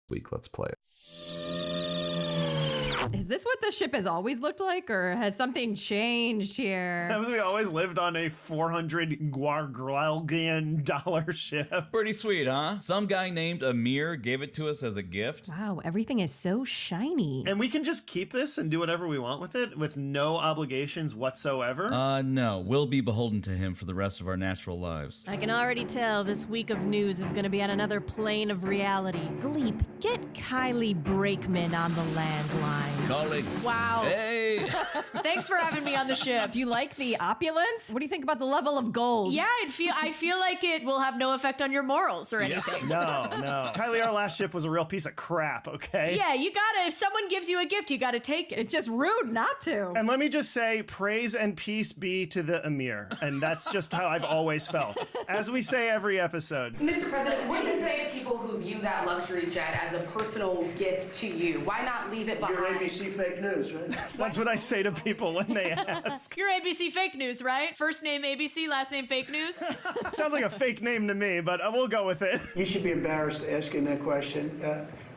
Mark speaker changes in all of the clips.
Speaker 1: week. Let's play it.
Speaker 2: Is this what the ship has always looked like, or has something changed here?
Speaker 3: That was, we always lived on a $400 Guargralgian ship.
Speaker 4: Pretty sweet, huh? Some guy named Amir gave it to us as a gift.
Speaker 2: Wow, everything is so shiny.
Speaker 3: And we can just keep this and do whatever we want with it with no obligations whatsoever?
Speaker 4: No. We'll be beholden to him for the rest of our natural lives.
Speaker 2: I can already tell this week of news is going to be on another plane of reality. Gleep, get Kylie Brakeman on the landline.
Speaker 4: Calling.
Speaker 5: Wow.
Speaker 4: Hey!
Speaker 5: Thanks for having me on the ship.
Speaker 2: Do you like the opulence? What do you think about the level of gold?
Speaker 5: Yeah, I feel like it will have no effect on your morals or anything.
Speaker 3: No. Kylie, our last ship was a real piece of crap, okay?
Speaker 5: Yeah, you gotta, if someone gives you a gift, you gotta take it.
Speaker 2: It's just rude not to.
Speaker 3: And let me just say, praise and peace be to the Emir. And that's just how I've always felt. As we say every episode.
Speaker 6: Mr. President, what do you say to people who view that luxury jet as a personal gift to you? Why not leave it behind?
Speaker 7: You're ABC fake news, right?
Speaker 3: That's what I say to people when they ask.
Speaker 5: You're ABC fake news, right? First name ABC, last name fake news.
Speaker 3: Sounds like a fake name to me, but we'll go with it.
Speaker 7: You should be embarrassed asking that question.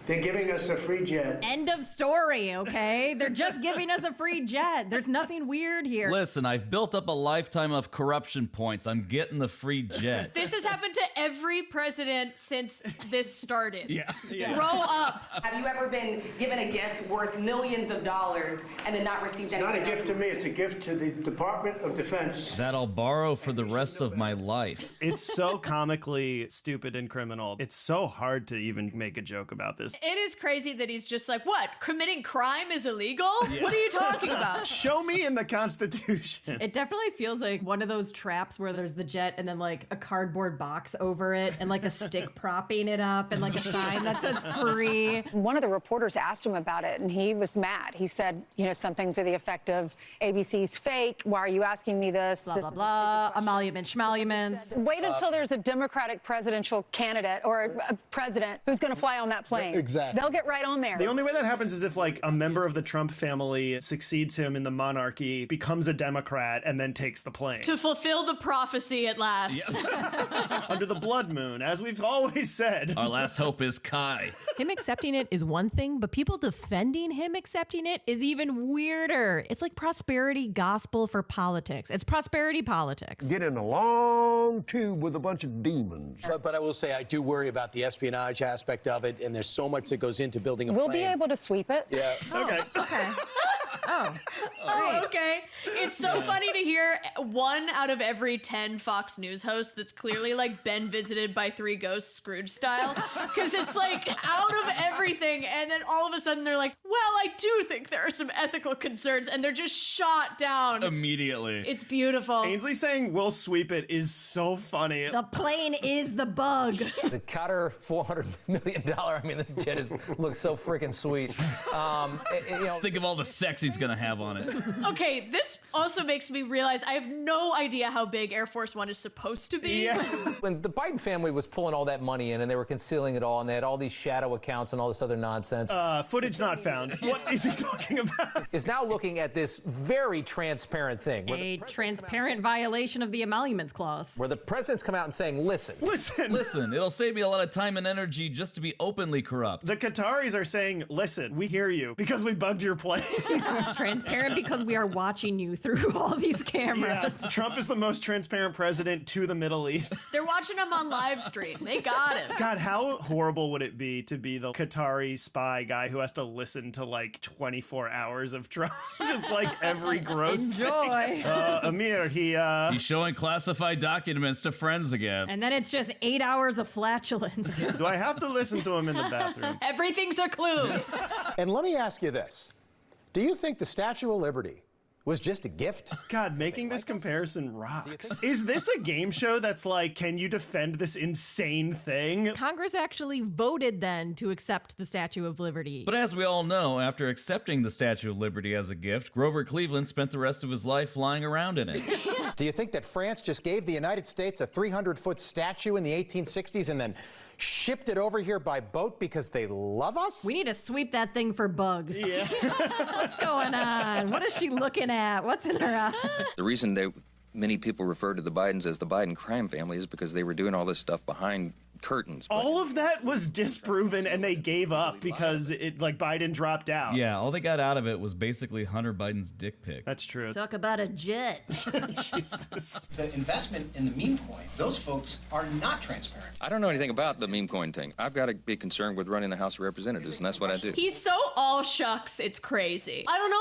Speaker 7: They're giving us a free jet.
Speaker 2: End of story, okay? They're just giving us a free jet. There's nothing weird here.
Speaker 4: Listen, I've built up a lifetime of corruption points. I'm getting the free jet.
Speaker 5: This has happened to every president since this started.
Speaker 4: Yeah.
Speaker 5: Grow up.
Speaker 6: Have you ever been given a gift worth millions of dollars and then not received anything?
Speaker 7: Not a gift to me, it's a gift to the Department of Defense.
Speaker 4: That I'll borrow for the rest of my life.
Speaker 3: It's so comically stupid and criminal. It's so hard to even make a joke about this.
Speaker 5: It is crazy that he's just like, what? Committing crime is illegal? What are you talking about?
Speaker 3: Show me in the Constitution.
Speaker 2: It definitely feels like one of those traps where there's the jet and then like a cardboard box over it and like a stick propping it up and like a sign that says free.
Speaker 8: One of the reporters asked him about it and he was mad. He said, something to the effect of ABC's fake. Why are you asking me this?
Speaker 2: Blah, blah, blah. Emoluments, schmoluments.
Speaker 8: Wait until there's a Democratic presidential candidate or a president who's going to fly on that plane.
Speaker 9: Exactly.
Speaker 8: They'll get right on there.
Speaker 3: The only way that happens is if like a member of the Trump family succeeds him in the monarchy, becomes a Democrat, and then takes the plane.
Speaker 5: To fulfill the prophecy at last.
Speaker 3: Under the blood moon, as we've always said.
Speaker 4: Our last hope is Kai.
Speaker 2: Him accepting it is one thing, but people defending him accepting it is even weirder. It's like prosperity gospel for politics. It's prosperity politics.
Speaker 9: Get in a long tube with a bunch of demons.
Speaker 10: But I will say I do worry about the espionage aspect of it, and there's so much that goes into building a
Speaker 8: We'll
Speaker 10: plane.
Speaker 8: be able to sweep it.
Speaker 10: Yeah.
Speaker 3: Okay.
Speaker 2: Okay.
Speaker 5: Oh, okay. It's so funny to hear 1 out of every 10 Fox News hosts that's clearly like been visited by 3 ghosts Scrooge style. Because it's like out of everything. And then all of a sudden they're like, well, I do think there are some ethical concerns. And they're just shot down.
Speaker 4: Immediately.
Speaker 5: It's beautiful.
Speaker 3: Ainsley saying we'll sweep it is so funny.
Speaker 2: The plane is the bug.
Speaker 11: The Qatar $400 million, I mean, this jet looks so freaking sweet.
Speaker 4: Just think of all the sex he's going to have on it.
Speaker 5: Okay, this also makes me realize I have no idea how big Air Force One is supposed to be.
Speaker 3: Yeah.
Speaker 11: When the Biden family was pulling all that money in and they were concealing it all and they had all these shadow accounts and all this other nonsense.
Speaker 3: Footage not found. What is he talking about?
Speaker 11: Is now looking at this very transparent thing.
Speaker 2: A transparent violation of the emoluments clause.
Speaker 11: Where the president's come out and saying, listen,
Speaker 4: it'll save me a lot of time and energy just to be openly corrupt.
Speaker 3: The Qataris are saying, listen, we hear you because we bugged your plane.
Speaker 2: Transparent because we are watching you through all these cameras.
Speaker 3: Yeah, Trump is the most transparent president to the Middle East.
Speaker 5: They're watching him on live stream. They got him.
Speaker 3: God, how horrible would it be to be the Qatari spy guy who has to listen to like 24 hours of Trump? Just like every gross
Speaker 2: Enjoy.
Speaker 3: thing. Amir,
Speaker 4: He's showing classified documents to friends again.
Speaker 2: And then it's just 8 hours of flatulence.
Speaker 3: Do I have to listen to him in the bathroom?
Speaker 5: Everything's a clue.
Speaker 9: And let me ask you this. Do you think the Statue of Liberty was just a gift?
Speaker 3: God, making this comparison rocks. Is this a game show that's like, can you defend this insane thing?
Speaker 2: Congress actually voted then to accept the Statue of Liberty.
Speaker 4: But as we all know, after accepting the Statue of Liberty as a gift, Grover Cleveland spent the rest of his life flying around in it.
Speaker 9: Do you think that France just gave the United States a 300-foot statue in the 1860s and then shipped it over here by boat because they love us?
Speaker 2: We need to sweep that thing for bugs.
Speaker 3: Yeah.
Speaker 2: What's going on? What is she looking at? What's in her eye?
Speaker 12: The reason many people refer to the Bidens as the Biden crime family is because they were doing all this stuff behind
Speaker 1: curtains.
Speaker 3: All of that was disproven, and they gave up because Biden dropped out.
Speaker 4: Yeah, all they got out of it was basically Hunter Biden's dick pic.
Speaker 3: That's true.
Speaker 2: Talk about a jet.
Speaker 3: Jesus.
Speaker 12: The investment in the meme coin, those folks are not transparent.
Speaker 1: I don't know anything about the meme coin thing. I've got to be concerned with running the House of Representatives, and that's what I do.
Speaker 5: He's so all shucks, it's crazy. I don't know.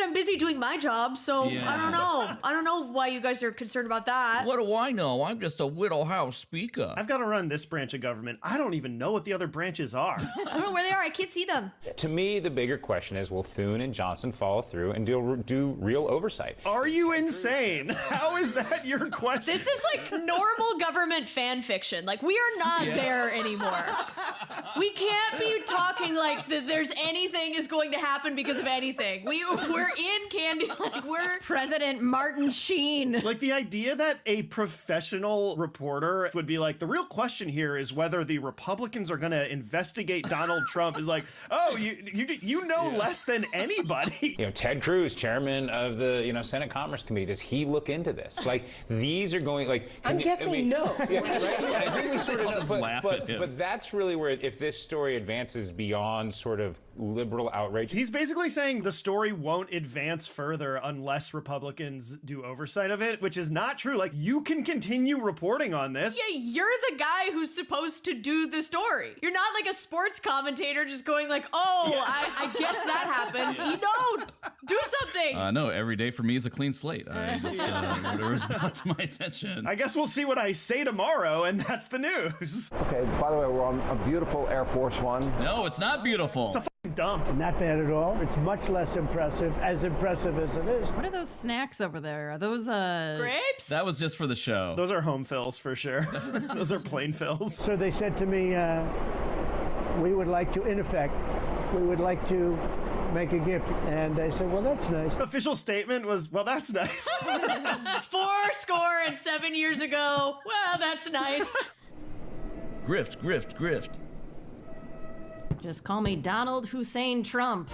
Speaker 5: I'm busy doing my job, so I don't know. I don't know why you guys are concerned about that.
Speaker 4: What do I know? I'm just a Whittle House speaker.
Speaker 3: I've got to run this branch of government. I don't even know what the other branches are.
Speaker 5: I don't know where they are. I can't see them.
Speaker 13: To me, the bigger question is, will Thune and Johnson follow through and do real oversight?
Speaker 3: Are you insane? How is that your question?
Speaker 5: This is like normal government fan fiction. Like, we are not there anymore. We can't be talking like that there's anything is going to happen because of anything. We're in Candy. Like, we're
Speaker 2: President Martin Sheen.
Speaker 3: Like, the idea that a professional reporter would be like, the real question here is whether the Republicans are going to investigate Donald Trump is like, oh, you know less than anybody.
Speaker 13: Ted Cruz, chairman of the Senate Commerce Committee, does he look into this? Like, these are going
Speaker 10: I'm guessing no.
Speaker 13: Yeah, right? I think we sort
Speaker 4: I'll just
Speaker 13: of
Speaker 4: laugh at him.
Speaker 13: but that's really where, if this story advances beyond sort of liberal outrage.
Speaker 3: He's basically saying the story won't advance further unless Republicans do oversight of it, which is not true. Like, you can continue reporting on this.
Speaker 5: Yeah, you're the guy who's supposed to do the story. You're not like a sports commentator just going like, I guess that happened. You don't. Do something.
Speaker 4: No, every day for me is a clean slate. I just, whatever's brought to my attention.
Speaker 3: I guess we'll see what I say tomorrow, and that's the news.
Speaker 14: Okay, by the way, we're on a beautiful Air Force One.
Speaker 4: No, it's not beautiful.
Speaker 3: It's a fucking dump.
Speaker 7: Not bad at all. It's much less impressive as it is.
Speaker 2: What are those snacks over there? Are those
Speaker 5: grapes?
Speaker 4: That was just for the show.
Speaker 3: Those are home fills for sure. Those are plain fills.
Speaker 7: So they said to me, we would like to, in effect, make a gift. And I said, well, that's nice.
Speaker 3: The official statement was, well, that's nice.
Speaker 5: 407 years ago. Well, that's nice.
Speaker 4: Grift, grift, grift.
Speaker 2: Just call me Donald Hussein Trump.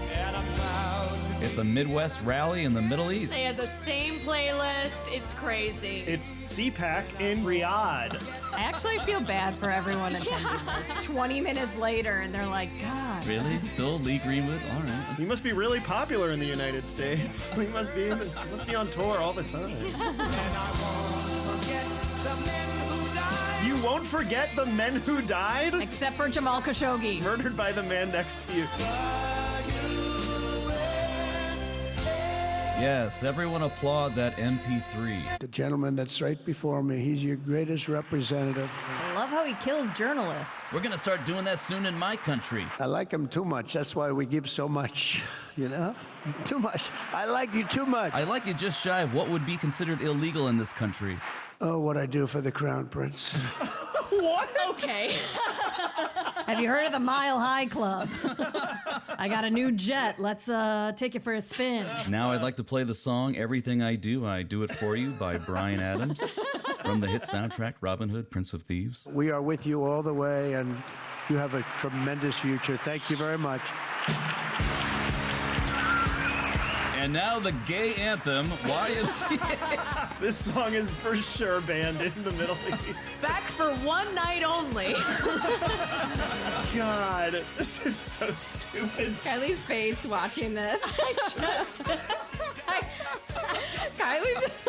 Speaker 4: It's a Midwest rally in the Middle East.
Speaker 5: They had the same playlist. It's crazy.
Speaker 3: It's CPAC in Riyadh.
Speaker 2: I actually feel bad for everyone attending this. 20 minutes later, and they're like, God.
Speaker 4: Really? Still Lee Greenwood? All right.
Speaker 3: He must be really popular in the United States. He must be on tour all the time. You won't forget the men who died?
Speaker 2: Except for Jamal Khashoggi.
Speaker 3: Murdered by the man next to you.
Speaker 4: Yes, everyone applaud that MP3.
Speaker 7: The gentleman that's right before me, he's your greatest representative.
Speaker 2: I love how he kills journalists.
Speaker 4: We're going to start doing that soon in my country.
Speaker 7: I like him too much. That's why we give so much, Too much. I like you too much.
Speaker 4: I like you just shy of what would be considered illegal in this country.
Speaker 7: Oh, what I do for the Crown Prince.
Speaker 3: What?
Speaker 5: Okay.
Speaker 2: Have you heard of the Mile High Club? I got a new jet. Let's take it for a spin.
Speaker 4: Now I'd like to play the song Everything I Do It For You by Bryan Adams from the hit soundtrack Robin Hood, Prince of Thieves.
Speaker 7: We are with you all the way, and you have a tremendous future. Thank you very much.
Speaker 4: And now the gay anthem, YMCA.
Speaker 3: This song is for sure banned in the Middle East.
Speaker 5: Back for one night only.
Speaker 3: God, this is so stupid.
Speaker 2: Kylie's face watching this. Kylie's just...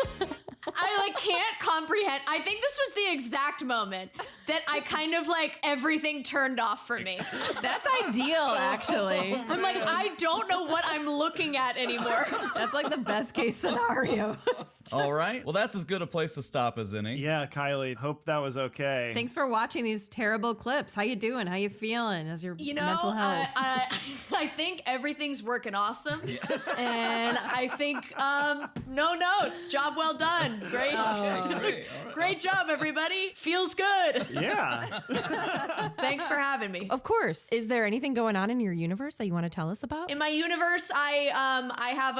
Speaker 5: I can't comprehend. I think this was the exact moment that I kind of everything turned off for me.
Speaker 2: That's ideal, actually.
Speaker 5: I'm like, I don't know what I'm looking at anymore.
Speaker 2: That's the best case scenario.
Speaker 4: All right. Well, that's as good a place to stop as any.
Speaker 3: Yeah, Kylie, hope that was okay.
Speaker 2: Thanks for watching these terrible clips. How you doing? How you feeling? How's your mental health?
Speaker 5: I think everything's working awesome. And I think no notes. Job well done. Great. Great job, everybody. Feels good.
Speaker 3: Yeah.
Speaker 5: Thanks for having me.
Speaker 2: Of course. Is there anything going on in your universe that you want to tell us about?
Speaker 5: In my universe, I have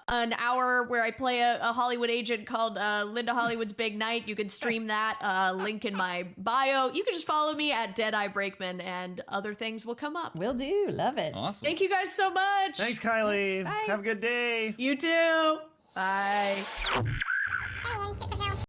Speaker 5: an hour where I play a Hollywood agent called Linda Hollywood's Big Night. You can stream that. Link in my bio. You can just follow me at Deadeye Brakeman, and other things will come up.
Speaker 2: Will do. Love it.
Speaker 4: Awesome.
Speaker 5: Thank you guys so much.
Speaker 3: Thanks, Kylie.
Speaker 2: Bye.
Speaker 3: Have a good day.
Speaker 5: You too. Bye.